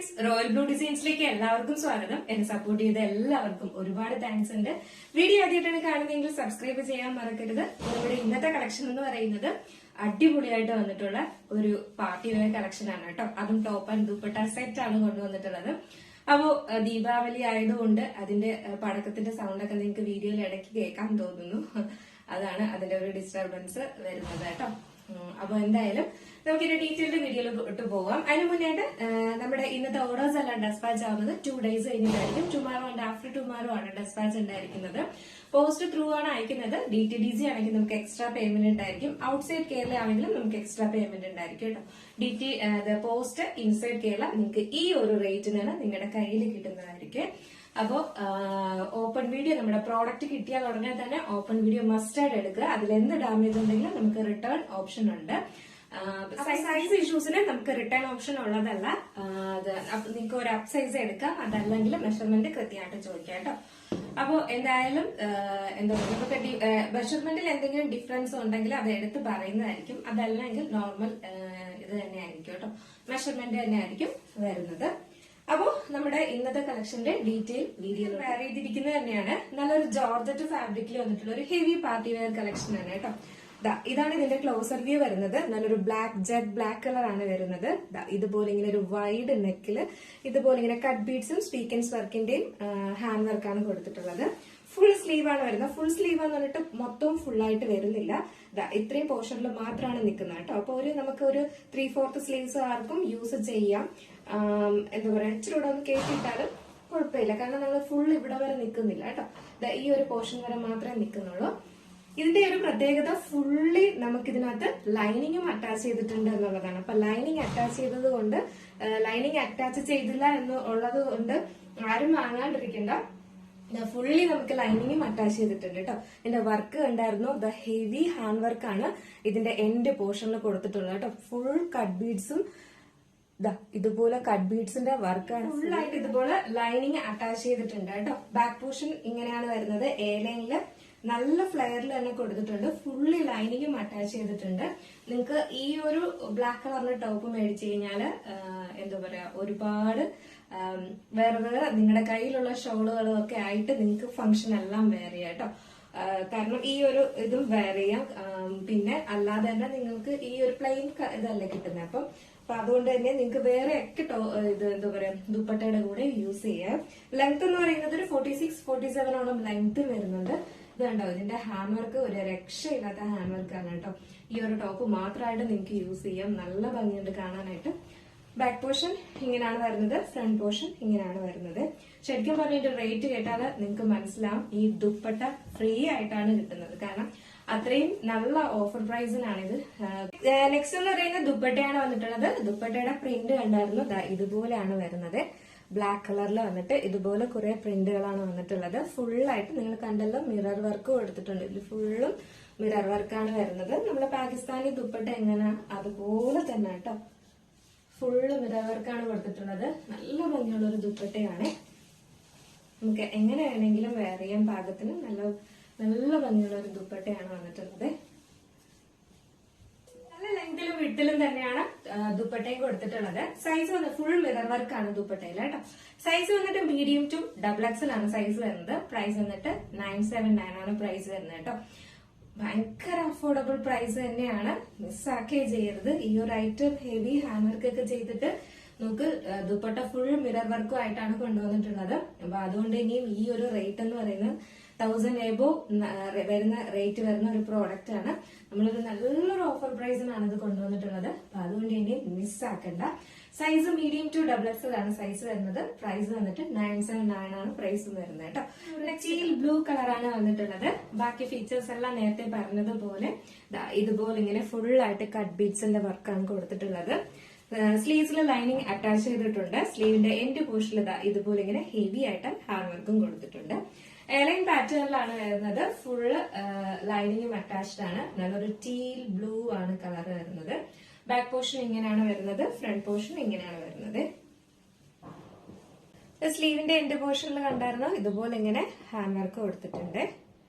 Friends, royal blue ഡിസൈൻസിലേക്ക് എല്ലാവർക്കും സ്വാഗതം. എന്നെ സപ്പോർട്ട് ചെയ്ത എല്ലാവർക്കും ഒരുപാട് താങ്ക്സ് ഉണ്ട്. വീഡിയോ ആദ്യമായിട്ടാണ് കാണുന്നതെങ്കിൽ സബ്സ്ക്രൈബ് ചെയ്യാൻ മറക്കരുത്. നമ്മുടെ ഇന്നത്തെ കളക്ഷൻ എന്ന് പറയുന്നത് അടിപൊളിയായിട്ട് വന്നിട്ടുള്ള ഒരു പാർട്ടി വെയർ കളക്ഷൻ ആണ് കേട്ടോ. അതും ടോപ്പ് ആൻഡ് ദുപ്പട്ട സെറ്റ് ആണ് കൊണ്ടുവന്നിട്ടുള്ളത്. അപ്പോ ദീപാവലി ആയതുകൊണ്ട് അതിന്റെ പടക്കത്തിന്റെ സൗണ്ട് ഒക്കെ നിങ്ങൾക്ക് വീഡിയോയിൽ ഇടയ്ക്ക് കേൾക്കാൻ തോന്നുന്നു. അതാണ് അതിന്റെ ഒരു ഡിസ്റ്റർബൻസ് വരുന്നത് കേട്ടോ. അപ്പൊ എന്തായാലും നമുക്കിന്റെ ഡീറ്റെയിൽഡ് വീഡിയോയിലോട്ട് പോകാം. അതിന് മുന്നേട്ട് നമ്മുടെ ഇന്നത്തെ ഓർഡേഴ്സ് എല്ലാം ഡെസ്പാച്ച് ആവുന്നത് 2 days കഴിഞ്ഞിട്ടായിരിക്കും. ടുമാറോ ആൻഡ് ആഫ്റ്റർ ടുമാറോ ആണ് ഡെസ്പാച്ച് ഉണ്ടായിരിക്കുന്നത്. പോസ്റ്റ് ത്രൂ ആണ് അയക്കുന്നത്. DTDC ആണെങ്കിൽ നമുക്ക് എക്സ്ട്രാ പേയ്മെന്റ് ഉണ്ടായിരിക്കും. ഔട്ട്സൈഡ് കേരള ആണെങ്കിലും നമുക്ക് എക്സ്ട്രാ പേയ്മെന്റ് ഉണ്ടായിരിക്കും കേട്ടോ. പോസ്റ്റ് ഇൻസൈഡ് കേരള നിങ്ങൾക്ക് ഈ ഒരു റേറ്റിനാണ് നിങ്ങളുടെ കയ്യിൽ കിട്ടുന്നതായിരിക്കും. അപ്പോ ഓപ്പൺ വീഡിയോ നമ്മുടെ പ്രോഡക്റ്റ് കിട്ടിയാൽ ഉടനെ തന്നെ ഓപ്പൺ വീഡിയോ മസ്റ്റായിട്ട് എടുക്കുക. അതിൽ എന്ത് ഡാമേജ് ഉണ്ടെങ്കിലും നമുക്ക് റിട്ടേൺ ഓപ്ഷൻ ഉണ്ട്. സൈസ് ഇഷ്യൂസിന് നമുക്ക് റിട്ടേൺ ഓപ്ഷൻ ഉള്ളതല്ല. നിങ്ങൾക്ക് ഒരു അപ്പ് സൈസ് എടുക്കാം, അതല്ലെങ്കിൽ മെഷർമെന്റ് കൃത്യമായിട്ട് ചോദിക്കാം കേട്ടോ. അപ്പോ എന്തായാലും എന്താ പറയുക, നമുക്ക് മെഷർമെന്റിൽ എന്തെങ്കിലും ഡിഫറൻസ് ഉണ്ടെങ്കിൽ അത് എടുത്ത് പറയുന്നതായിരിക്കും. അതല്ലെങ്കിൽ നോർമൽ ഇത് തന്നെയായിരിക്കും കേട്ടോ, മെഷർമെന്റ് തന്നെയായിരിക്കും വരുന്നത്. അപ്പോ നമ്മുടെ ഇന്നത്തെ കളക്ഷന്റെ ഡീറ്റെയിൽ വീഡിയോയിൽ വെയർ ചെയ്തിരിക്കുന്നത് തന്നെയാണ്. നല്ലൊരു ജോർജറ്റ് ഫാബ്രിക്കിൽ വന്നിട്ടുള്ള ഒരു ഹെവി പാർട്ടി വെയർ കളക്ഷൻ ആണ് കേട്ടോ. ഇതാണ് ഇതിന്റെ ക്ലോസർ വ്യൂ വരുന്നത്. നല്ലൊരു ജെറ്റ് ബ്ലാക്ക് കളർ ആണ് വരുന്നത്. ഇതുപോലെ ഇങ്ങനെ ഒരു വൈഡ് നെക്കില് ഇതുപോലെ ഇങ്ങനെ കട്ട് ബീഡ്സും സ്വീക്കൻസ് വർക്കിന്റെയും ഹാൻഡ് വർക്കാണ് കൊടുത്തിട്ടുള്ളത്. ഫുൾ സ്ലീവ് ആണ് വരുന്നത്. ഫുൾ സ്ലീവ് എന്ന് പറഞ്ഞിട്ട് മൊത്തവും ഫുൾ ആയിട്ട് വരുന്നില്ല. ഇത്രയും പോർഷനിൽ മാത്രമാണ് നിൽക്കുന്നത് കേട്ടോ. അപ്പൊ നമുക്ക് ഒരു 3/4 സ്ലീവ്സ് ആർക്കും യൂസ് ചെയ്യാം. എന്താ പറയാ, ഇച്ചിരി കൂടെ ഒന്ന് കേട്ടിട്ടാലും കുഴപ്പമില്ല. കാരണം നമ്മൾ ഫുൾ ഇവിടെ വരെ നിൽക്കുന്നില്ല കേട്ടോ. ഈ ഒരു പോർഷൻ വരെ മാത്രമേ നിൽക്കുന്നുള്ളൂ. ഇതിന്റെ ഒരു പ്രത്യേകത ഫുള്ളി നമുക്ക് ഇതിനകത്ത് ലൈനിങ്ങും അറ്റാച്ച് ചെയ്തിട്ടുണ്ട് എന്നുള്ളതാണ്. അപ്പൊ ലൈനിങ് അറ്റാച്ച് ചെയ്തത് കൊണ്ട് ലൈനിങ് അറ്റാച്ച് ചെയ്തില്ല എന്നുള്ളത് കൊണ്ട് ആരും വാങ്ങാണ്ടിരിക്കണ്ട. ഫുള്ളി നമുക്ക് ലൈനിങ്ങും അറ്റാച്ച് ചെയ്തിട്ടുണ്ട് കേട്ടോ. ഇതിന്റെ വർക്ക് കണ്ടായിരുന്നു. ഹെവി ഹാൻഡ് വർക്കാണ് ഇതിന്റെ എൻഡ് പോർഷനിൽ കൊടുത്തിട്ടുള്ളത് കേട്ടോ. ഫുൾ കട്ട് ബീഡ്സും ഇതുപോലെ കട്ട് ബീഡ്സിന്റെ വർക്കാണ്. ഫുൾ ആയിട്ട് ഇതുപോലെ ലൈനിങ് അറ്റാച്ച് ചെയ്തിട്ടുണ്ട് കേട്ടോ. ബാക്ക് പോർഷൻ ഇങ്ങനെയാണ് വരുന്നത്. എ ലൈനില് നല്ല ഫ്ലെയറിൽ തന്നെ കൊടുത്തിട്ടുണ്ട്. ഫുള്ളി ലൈനിങ്ങും അറ്റാച്ച് ചെയ്തിട്ടുണ്ട്. നിങ്ങൾക്ക് ഈ ഒരു ബ്ലാക്ക് കളറിന്റെ ടോപ്പ് മേടിച്ചു കഴിഞ്ഞാല് എന്താ പറയാ, ഒരുപാട് വേറെ നിങ്ങളുടെ കയ്യിലുള്ള ഷോളുകളും ഒക്കെ ആയിട്ട് നിങ്ങൾക്ക് ഫംഗ്ഷൻ എല്ലാം വെയർ ചെയ്യാം കേട്ടോ. കാരണം ഈ ഒരു ഇതും വെയർ ചെയ്യാം. പിന്നെ അല്ലാതെ തന്നെ നിങ്ങൾക്ക് ഈ ഒരു പ്ലെയിൻ ഇതല്ലേ കിട്ടുന്നത്. അപ്പൊ അതുകൊണ്ട് തന്നെ നിങ്ങൾക്ക് വേറെ ഒക്കെ ഇത് എന്താ പറയാ, ദുപ്പട്ടയുടെ കൂടെ യൂസ് ചെയ്യാം. ലെങ്ത് എന്ന് പറയുന്നത് ഒരു 46-47 ലെങ്ത് വരുന്നുണ്ട്. ഇത് കണ്ടോ, ഇതിന്റെ ഹാൻഡ് വർക്ക് ഒരു രക്ഷയില്ലാത്ത ഹാൻഡ് വർക്കാണ് കേട്ടോ. ഈ ഒരു ടോപ്പ് മാത്രമായിട്ട് നിങ്ങൾക്ക് യൂസ് ചെയ്യാം. നല്ല ഭംഗിയുണ്ട് കാണാനായിട്ട്. ബാക്ക് പോർഷൻ ഇങ്ങനെയാണ് വരുന്നത്. ഫ്രണ്ട് പോർഷൻ ഇങ്ങനെയാണ് വരുന്നത്. ശരിക്കും പറഞ്ഞിട്ട് റേറ്റ് കേട്ടാൽ നിങ്ങൾക്ക് മനസ്സിലാവും ഈ ദുപ്പട്ട ഫ്രീ ആയിട്ടാണ് കിട്ടുന്നത്. കാരണം അത്രയും നല്ല ഓഫർ പ്രൈസിനാണിത്. നെക്സ്റ്റ് എന്ന് പറയുന്നത് ദുപ്പട്ടയാണ് വന്നിട്ടുള്ളത്. ദുപ്പട്ടയുടെ പ്രിന്റ് കണ്ടായിരുന്നു. ഇതുപോലെയാണ് വരുന്നത്. ബ്ലാക്ക് കളറിൽ വന്നിട്ട് ഇതുപോലെ കുറെ പ്രിന്റുകളാണ് വന്നിട്ടുള്ളത്. ഫുള്ളായിട്ട് നിങ്ങൾ കണ്ടല്ലോ, മിറർ വർക്ക് കൊടുത്തിട്ടുണ്ട്. ഇതിൽ ഫുള്ളും മിറർ വർക്കാണ് വരുന്നത്. നമ്മളെ പാകിസ്ഥാനി ദുപ്പട്ട എങ്ങനെ അതുപോലെ തന്നെ കേട്ടോ. ഫുള്ള് മിറർ വർക്കാണ് കൊടുത്തിട്ടുള്ളത്. നല്ല ഭംഗിയുള്ള ഒരു ദുപ്പട്ടയാണ്. നമുക്ക് എങ്ങനെ വേണമെങ്കിലും വെയർ ചെയ്യാൻ പാകത്തിന് നല്ല ഭംഗിയുള്ള ഒരു ദുപ്പട്ടയാണ് വന്നിട്ടുള്ളത്. നല്ല ലെങ്തിലും വിട്ടിലും തന്നെയാണ് ദുപ്പട്ടയും കൊടുത്തിട്ടുള്ളത്. സൈസ് വന്ന് ഫുൾ മിറർ വർക്കാണ് ദുപ്പട്ടയിൽ കേട്ടോ. സൈസ് വന്നിട്ട് മീഡിയം ടു XXL ആണ് സൈസ് വരുന്നത്. പ്രൈസ് വന്നിട്ട് 979 ആണ് പ്രൈസ് വരുന്നത് കേട്ടോ. ഭയങ്കര അഫോർഡബിൾ പ്രൈസ് തന്നെയാണ്. മിസ്സാക്കേ ചെയ്യരുത്. ഈ ഒരു ഐറ്റം ഹെവി ഹാൻഡ് വർക്ക് ഒക്കെ ചെയ്തിട്ട് നമുക്ക് ദുപ്പട്ട ഫുൾ മിറർ വർക്കും ആയിട്ടാണ് കൊണ്ടുവന്നിട്ടുള്ളത്. അപ്പൊ അതുകൊണ്ട് ഇനിയും ഈ ഒരു റേറ്റ് എന്ന് പറയുന്നത് 1000 എബോ വരുന്ന റേറ്റ് വരുന്ന ഒരു പ്രോഡക്റ്റ് ആണ്. നമ്മളൊരു നല്ലൊരു ഓഫർ പ്രൈസിനാണ് ഇത് കൊണ്ടുവന്നിട്ടുള്ളത്. അപ്പൊ അതുകൊണ്ട് ഇനി മിസ്സാക്കണ്ട. സൈസ് മീഡിയം ടു XXL ആണ് സൈസ് വരുന്നത്. പ്രൈസ് വന്നിട്ട് 979 ആണ് പ്രൈസ് വരുന്നത് കേട്ടോ. ടീൽ ബ്ലൂ കളറാണ് വന്നിട്ടുള്ളത്. ബാക്കി ഫീച്ചേഴ്സ് എല്ലാം നേരത്തെ പറഞ്ഞതുപോലെ ഇതുപോലെ ഇങ്ങനെ ഫുൾ ആയിട്ട് കട്ട് ബീഡ്സിന്റെ വർക്കാണ് കൊടുത്തിട്ടുള്ളത്. സ്ലീവ്സിൽ ലൈനിങ് അറ്റാച്ച് ചെയ്തിട്ടുണ്ട്. സ്ലീവിന്റെ എൻഡ് പോർഷനിൽ ഇതുപോലെ ഇങ്ങനെ ഹെവി ആയിട്ട് ഹാൻഡ് വർക്കും കൊടുത്തിട്ടുണ്ട്. എയർലൈൻ പാറ്റേണിലാണ് വരുന്നത്. ഫുള്ള് ലൈനിങ്ങും അറ്റാച്ച്ഡ് ആണ്. നല്ലൊരു ടീൽ ബ്ലൂ ആണ് കളർ വരുന്നത്. ബാക്ക് പോർഷൻ ഇങ്ങനെയാണ് വരുന്നത്. ഫ്രണ്ട് പോർഷൻ ഇങ്ങനെയാണ് വരുന്നത്. സ്ലീവിന്റെ എൻഡ് പോർഷനിൽ കണ്ടായിരുന്നു ഇതുപോലെ ഇങ്ങനെ ഹാൻഡ് വർക്ക് കൊടുത്തിട്ടുണ്ട്.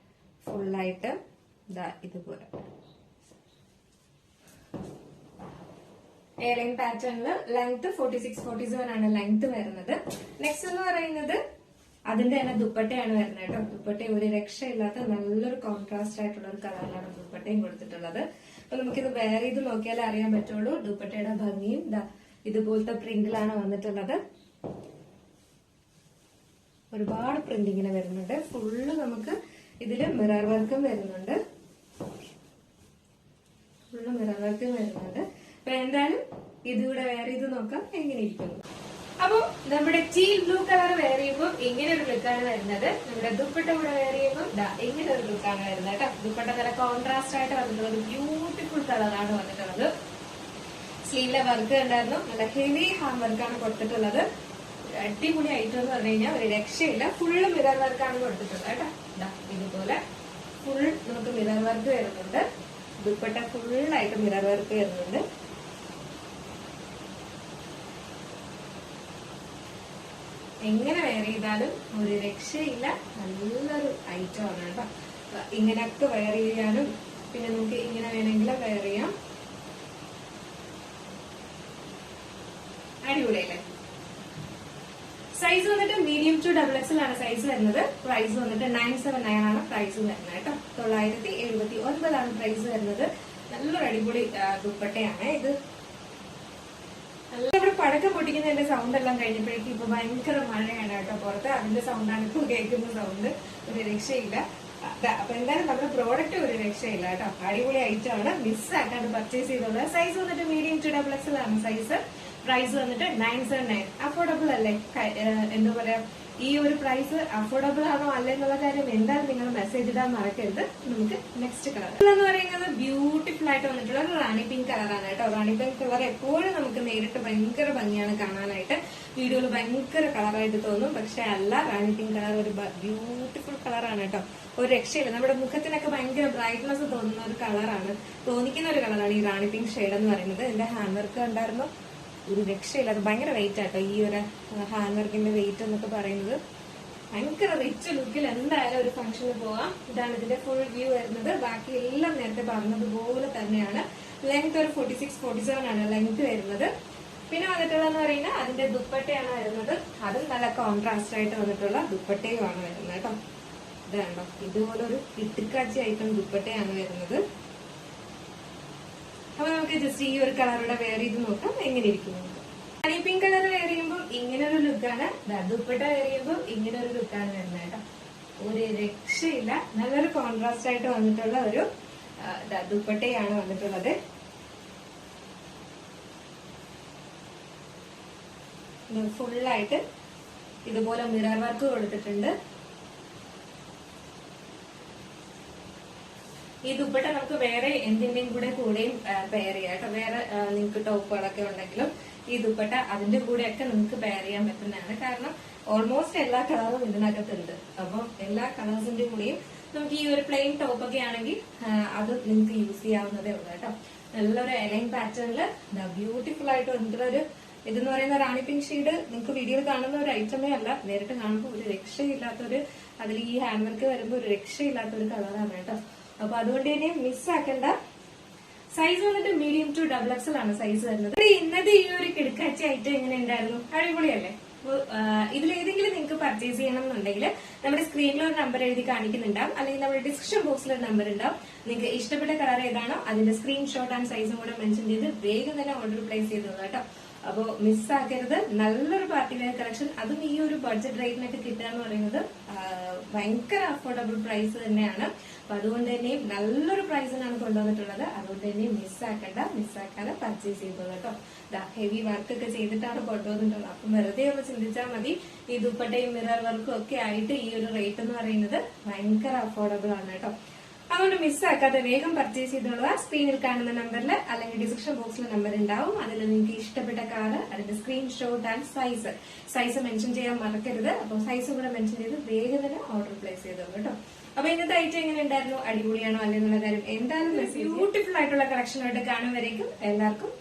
ഫുള്ളായിട്ട് ഇതുപോലെ എയർലൈൻ പാറ്റേണില് ലെങ്ത് 46-47 ആണ് ലെങ്ത് വരുന്നത്. നെക്സ്റ്റ് എന്ന് പറയുന്നത് അതിന്റെ തന്നെ ദുപ്പട്ടയാണ് വരുന്നത് കേട്ടോ. ദുപ്പട്ട ഒരു രക്ഷയില്ലാത്ത നല്ലൊരു കോൺട്രാസ്റ്റ് ആയിട്ടുള്ള ഒരു കളറിലാണ് ദുപ്പട്ടയും കൊടുത്തിട്ടുള്ളത്. അപ്പൊ നമുക്കിത് വേറെ ഇത് നോക്കിയാലേ അറിയാൻ പറ്റുള്ളൂ ദുപ്പട്ടയുടെ ഭംഗിയും. ഇതുപോലത്തെ പ്രിന്റിലാണ് വന്നിട്ടുള്ളത്. ഒരുപാട് പ്രിന്റ് ഇങ്ങനെ വരുന്നുണ്ട്. ഫുള്ള് നമുക്ക് ഇതില് മിറർ വർക്കും വരുന്നുണ്ട്. ഫുള്ള് മിറർ വർക്കും വരുന്നുണ്ട്. അപ്പൊ എന്തായാലും ഇതുകൂടെ വേറെ ഇത് നോക്കാം എങ്ങനെ ഇരിക്കുന്നു. അപ്പൊ നമ്മുടെ ടീൽ ബ്ലൂ കളർ വെയർ ചെയ്യുമ്പോൾ ഇങ്ങനെ ഒരു ലുക്കാണ് വരുന്നത്. നമ്മുടെ ദുപ്പട്ട കൂടെ വെയർ ചെയ്യുമ്പോൾ ഇങ്ങനെ ഒരു ലുക്കാണ് വരുന്നത് കേട്ടോ. ദുപ്പട്ട നല്ല കോൺട്രാസ്റ്റ് ആയിട്ട് വന്നിട്ടുള്ളത് ബ്യൂട്ടിഫുൾ കളറാണ് വന്നിട്ടുള്ളത്. സ്ലീവിലെ വർക്ക് ഉണ്ടായിരുന്നു. നല്ല ഹെവി ഹാൻഡ് വർക്കാണ് കൊടുത്തിട്ടുള്ളത്. അടിപൊളി ഐറ്റം എന്ന് പറഞ്ഞു കഴിഞ്ഞാൽ ഒരു രക്ഷയില്ല. ഫുള്ള് മിറർ വർക്കാണ് കൊടുത്തിട്ടുള്ളത് കേട്ടോ. ഇതുപോലെ ഫുൾ നമുക്ക് മിറർ വർക്ക് വരുന്നുണ്ട്. ദുപ്പട്ട ഫുള്ളായിട്ട് മിറർ വർക്ക് വരുന്നുണ്ട്. എങ്ങനെ വെയർ ചെയ്താലും ഒരു രക്ഷയില്ല. നല്ലൊരു ഐറ്റം ആണ് കേട്ടോ. ഇങ്ങനെയൊക്കെ വെയർ ചെയ്യാനും പിന്നെ നമുക്ക് ഇങ്ങനെ വേണമെങ്കിലും വെയർ ചെയ്യാം. അടിപൊളിയല്ലേ? സൈസ് വന്നിട്ട് മീഡിയം ടു XXL ആണ് സൈസ് വരുന്നത്. പ്രൈസ് വന്നിട്ട് 979 ആണ് പ്രൈസ് വരുന്നത് കേട്ടോ. 979 ആണ് പ്രൈസ് വരുന്നത്. നല്ലൊരു അടിപൊളി ദുപ്പട്ടയാണ് ഇത്. നല്ല പടക്കം പൊട്ടിക്കുന്നതിന്റെ സൗണ്ട് എല്ലാം കഴിഞ്ഞപ്പോഴേക്കും ഇപ്പൊ ഭയങ്കര മഴയാണ് കേട്ടോ പുറത്ത്. അതിന്റെ സൗണ്ടാണ് ഇപ്പൊ കേൾക്കുന്ന സൗണ്ട്. ഒരു രക്ഷയില്ല. അപ്പൊ എന്തായാലും നമ്മുടെ പ്രോഡക്റ്റ് ഒരു രക്ഷയില്ല കേട്ടോ. അടിപൊളി ഐറ്റം ആണ്. മിസ്സാക്കാണ്ട് പർച്ചേസ് ചെയ്തോളൂ. സൈസ് വന്നിട്ട് മീഡിയം ടു XXL ആണ് സൈസ്. പ്രൈസ് വന്നിട്ട് 979. അഫോർഡബിൾ അല്ലേ? എന്താ പറയാ, ഈ ഒരു പ്രൈസ് അഫോർഡബിൾ ആണോ അല്ലേ എന്നുള്ള കാര്യം എന്തായാലും നിങ്ങൾ മെസ്സേജ് ഇടാൻ മറക്കരുത്. നമുക്ക് നെക്സ്റ്റ് കളർ എന്ന് പറയുന്നത് ബ്യൂട്ടിഫുൾ ആയിട്ട് വന്നിട്ടുള്ള ഒരു റാണി പിങ്ക് കളറാണ് കേട്ടോ. റാണി പിങ്ക് കളർ എപ്പോഴും നമുക്ക് നേരിട്ട് ഭയങ്കര ഭംഗിയാണ് കാണാനായിട്ട്. വീഡിയോയിൽ ഭയങ്കര കളറായിട്ട് തോന്നും. പക്ഷെ അല്ല, റാണി പിങ്ക് കളർ ഒരു ബ്യൂട്ടിഫുൾ കളറാണ് കേട്ടോ. ഒരു രക്ഷയില്ല. നമ്മുടെ മുഖത്തിനൊക്കെ ഭയങ്കര ബ്രൈറ്റ്നസ് തോന്നുന്ന ഒരു കളറാണ്, തോന്നിക്കുന്ന ഒരു കളറാണ് ഈ റാണി പിങ്ക് ഷെയ്ഡ് എന്ന് പറയുന്നത്. ഇതിന്റെ ഹാൻഡ് വർക്ക് ഉണ്ടായിരുന്നു. ഒരു രക്ഷയില്ല. അത് ഭയങ്കര വെയിറ്റ് ആട്ടോ. ഈ ഒരു ഹാൻഡ് വർക്കിന്റെ വെയിറ്റ് എന്നൊക്കെ പറയുന്നത് ഭയങ്കര റിച്ച് ലുക്കിൽ എന്തായാലും ഒരു ഫംഗ്ഷന് പോവാം. ഇതാണ് ഇതിന്റെ ഫുൾ വ്യൂ വരുന്നത്. ബാക്കി എല്ലാം നേരത്തെ പറഞ്ഞതുപോലെ തന്നെയാണ്. ലെങ്ത് ഒരു 46-47 ആണ് ലെങ്ത് വരുന്നത്. പിന്നെ വന്നിട്ടുള്ളതെന്ന് പറയുന്നത് അതിന്റെ ദുപ്പട്ടയാണ് വരുന്നത്. അതും നല്ല കോൺട്രാസ്റ്റ് ആയിട്ട് വന്നിട്ടുള്ള ദുപ്പട്ടയുമാണ് വരുന്നത് കേട്ടോ. ഇതാണോ, ഇതുപോലൊരു ഇട്ടുക്കാച്ചി ഐറ്റം ദുപ്പട്ടയാണ് വരുന്നത്. അപ്പൊ നമുക്ക് ജസ്റ്റ് ഈ ഒരു കളറുടെ വെയർ ചെയ്ത് നോക്കാം എങ്ങനെ ഇരിക്കുന്നു. ഹണി പിങ്ക് കളർ വെയർ ചെയ്യുമ്പോൾ ഇങ്ങനെ ഒരു ലുക്കാണ്. ദുപ്പട്ട വെയർ ചെയ്യുമ്പോൾ ഇങ്ങനെ ഒരു ലുക്കാണ് വരുന്നത് കേട്ടോ. ഒരു രക്ഷയില്ല. നല്ലൊരു കോൺട്രാസ്റ്റ് ആയിട്ട് വന്നിട്ടുള്ള ഒരു ദുപ്പട്ടയാണ് വന്നിട്ടുള്ളത്. ഫുള്ളായിട്ട് ഇതുപോലെ മിറർ വർക്ക് കൊടുത്തിട്ടുണ്ട്. ഈ ദുപ്പട്ട നമുക്ക് വേറെ എന്തിന്റെയും കൂടെയും പെയർ ചെയ്യാം കേട്ടോ. വേറെ നിങ്ങൾക്ക് ടോപ്പുകളൊക്കെ ഉണ്ടെങ്കിലും ഈ ദുപ്പട്ട അതിന്റെ കൂടെയൊക്കെ നിങ്ങൾക്ക് പെയർ ചെയ്യാൻ പറ്റുന്നതാണ്. കാരണം ഓൾമോസ്റ്റ് എല്ലാ കളറും ഇതിനകത്തുണ്ട്. അപ്പം എല്ലാ കളേഴ്സിന്റെ കൂടെയും നമുക്ക് ഈ ഒരു പ്ലെയിൻ ടോപ്പൊക്കെ ആണെങ്കിൽ അത് നിങ്ങൾക്ക് യൂസ് ചെയ്യാവുന്നതേ ഉള്ളൂ കേട്ടോ. നല്ലൊരു എലൈൻ പാറ്റേണില് ബ്യൂട്ടിഫുൾ ആയിട്ട് വന്നിട്ടുള്ള ഒരു ഇതെന്ന് പറയുന്ന റാണി പിങ്ക് ഷെയ്ഡ് നിങ്ങൾക്ക് വീഡിയോയിൽ കാണുന്ന ഒരു ഐറ്റമേ അല്ല. നേരിട്ട് കാണുമ്പോൾ ഒരു രക്ഷയില്ലാത്തൊരു, അതിൽ ഈ ഹാൻഡ് വർക്ക് വരുമ്പോൾ ഒരു രക്ഷയില്ലാത്തൊരു കളറാണ് കേട്ടോ. അപ്പൊ അതുകൊണ്ട് തന്നെ മിസ്സാക്കണ്ട. സൈസ് വന്നിട്ട് മീഡിയം ടു XXL ആണ് സൈസ് വരുന്നത്. ഇന്നത്തെ ഈ ഒരു കിടക്കാച്ചി ഐറ്റം എങ്ങനെ ഉണ്ടായിരുന്നു? അടിപൊളിയല്ലേ? ഇതിലേതെങ്കിലും നിങ്ങൾക്ക് പർച്ചേസ് ചെയ്യണം എന്നുണ്ടെങ്കിൽ നമ്മുടെ സ്ക്രീനിൽ ഒരു നമ്പർ എഴുതി കാണിക്കുന്നുണ്ടാവും, അല്ലെങ്കിൽ നമ്മുടെ ഡിസ്ക്രിപ്ഷൻ ബോക്സിൽ ഒരു നമ്പർ ഉണ്ടാവും. നിങ്ങൾക്ക് ഇഷ്ടപ്പെട്ട കളർ ഏതാണോ അതിന്റെ സ്ക്രീൻഷോട്ട് ആൻഡ് സൈസും കൂടെ മെൻഷൻ ചെയ്ത് വേഗം തന്നെ ഓർഡർ പ്ലേസ് ചെയ്തോളൂ കേട്ടോ. അപ്പോ മിസ്സാക്കരുത്. നല്ലൊരു പാർട്ടി വെയർ കളക്ഷൻ, അതും ഈ ഒരു ബഡ്ജറ്റ് റേറ്റിനൊക്കെ കിട്ടുക എന്ന് പറയുന്നത് ഭയങ്കര അഫോർഡബിൾ പ്രൈസ് തന്നെയാണ്. അപ്പൊ അതുകൊണ്ട് തന്നെ നല്ലൊരു പ്രൈസിനാണ് കൊണ്ടുവന്നിട്ടുള്ളത്. അതുകൊണ്ട് തന്നെ മിസ്സാക്കാതെ പർച്ചേസ് ചെയ്തോളൂ കേട്ടോ. ഹെവി വർക്ക് ഒക്കെ ചെയ്തിട്ടാണ് കൊണ്ടുവന്നിട്ടുള്ളത്. അപ്പം വെറുതെ ഒന്ന് ചിന്തിച്ചാൽ മതി. ഈ ദുപ്പട്ടയും മിറർ വർക്കും ഒക്കെ ആയിട്ട് ഈ ഒരു റേറ്റ് എന്ന് പറയുന്നത് ഭയങ്കര അഫോർഡബിൾ ആണ് കേട്ടോ. അതുകൊണ്ട് മിസ്സാക്കാതെ വേഗം പർച്ചേസ് ചെയ്തോളുക. സ്ക്രീനിൽ കാണുന്ന നമ്പറിൽ അല്ലെങ്കിൽ ഡിസ്ക്രിപ്ഷൻ ബോക്സിൽ നമ്പർ ഉണ്ടാവും. അതിൽ നിങ്ങൾക്ക് ഇഷ്ടപ്പെട്ട കളർ, അതിന്റെ സ്ക്രീൻഷോട്ട് ആൻഡ് സൈസ് മെൻഷൻ ചെയ്യാൻ മറക്കരുത്. അപ്പോൾ സൈസ് കൂടെ മെൻഷൻ ചെയ്ത് വേഗം തന്നെ ഓർഡർ പ്ലേസ് ചെയ്തോളൂ കേട്ടോ. അപ്പൊ ഇന്നത്തെ ഐറ്റം എങ്ങനെ ഉണ്ടായിരുന്നു? അടിപൊളിയാണോ അല്ലെന്നുള്ള കാര്യം എന്തായാലും ബ്യൂട്ടിഫുൾ ആയിട്ടുള്ള കളക്ഷനായിട്ട് കാണുമ്പോഴേക്കും എല്ലാവർക്കും